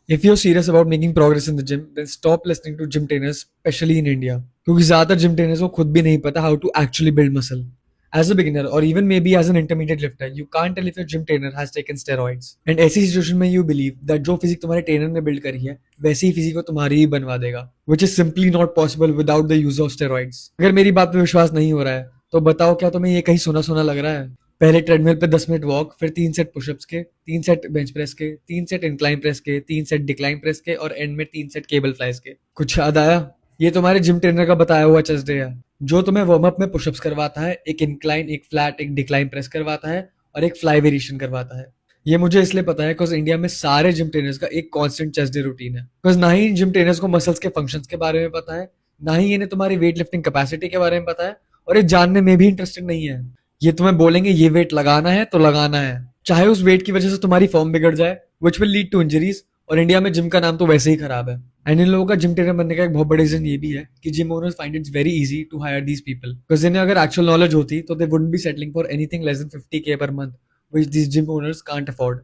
If you're serious about making progress in the gym, then stop listening to gym trainers, especially in India. क्योंकि ज्यादातर gym trainers को खुद भी नहीं पता how to actually build muscle. As a beginner or even maybe as an intermediate lifter, you can't tell if your gym trainer has taken steroids. And ऐसी situation में you believe that जो physique तुम्हारे trainer ने build करी है वैसी ही physique को तुम्हारी ही बनवा देगा, which is simply not possible without the use of steroids. अगर मेरी बात पे विश्वास नहीं हो रहा है तो बताओ क्या तुम्हें ये कहीं सुना सुना लग रहा है? पहले ट्रेडमिल पे 10 मिनट वॉक, फिर 3 सेट पुशअप्स के, 3 सेट बेंच प्रेस के, 3 सेट इंक्लाइन प्रेस के, 3 सेट डिक्लाइन प्रेस के और एंड में 3 सेट केबल फ्लाइज के। कुछ याद आया? ये तुम्हारे जिम ट्रेनर का बताया हुआ चेस्ट डे है, जो तुम्हें वार्म अप में पुशअप्स करवाता है, एक इंक्लाइन, एक फ्लैट, एक डिक्लाइन प्रेस करवाता है और एक फ्लाई वेरिएशन करवाता है। ये मुझे इसलिए पता है बिकॉज इंडिया में सारे जिम ट्रेनर्स का एक कांस्टेंट चेस्ट डे रूटीन है। बिकॉज ना ही जिम ट्रेनर्स को मसल्स के फंक्शंस के बारे में पता है, ना ही इन्हें तुम्हारी वेट लिफ्टिंग कैपेसिटी के बारे में पता है, और ये जानने में भी इंटरेस्टेड नहीं है। ये तुम्हें बोलेंगे ये वेट लगाना है तो लगाना है, चाहे उस वेट की वजह से तुम्हारी फॉर्म बिगड़ जाए, which will lead to injuries. और इंडिया में जिम का नाम तो वैसे ही खराब है। एंड इन लोगों का जिम ट्रेनर बनने का एक बहुत बड़ा रीजन ये भी है कि gym owners find it's very easy to hire these people, because इन्हें अगर एक्चुअल नॉलेज होती तो they wouldn't be settling for anything less than 50K पर month, which these gym owners can't afford.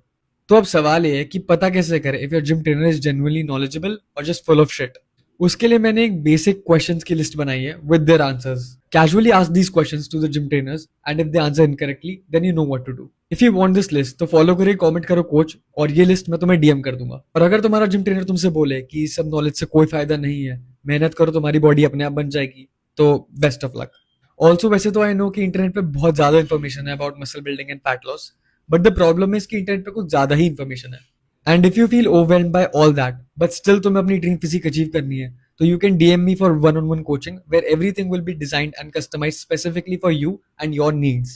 तो अब सवाल ये है कि पता कैसे करें if your gym trainer is genuinely knowledgeable और जस्ट फुल ऑफ शिट। उसके लिए मैंने एक बेसिक क्वेश्चंस की लिस्ट बनाई है with their answers. Casually ask these questions to the gym trainers and if they answer incorrectly then you know what to do. If you want this list तो follow करिए, comment करो coach, और ये list मैं तुम्हें DM कर दूंगा। और अगर तुम्हारा जिम ट्रेनर तुमसे बोले कि इस सब नॉलेज से कोई फायदा नहीं है, मेहनत करो तुम्हारी बॉडी अपने आप बन जाएगी, तो बेस्ट ऑफ लक। ऑल्सो वैसे तो आई नो कि इंटरनेट पे बहुत ज्यादा इन्फॉर्मेशन है about muscle building and fat loss, but the problem है कि इंटरनेट पे कुछ ज्यादा ही इन्फॉर्मेशन है। And if you feel overwhelmed bye all that but still तुम्हें अपनी ड्रीम फिजिक अचीव करनी है, तो you can DM me for one-on-one coaching where everything will be designed and customized specifically for you and your needs.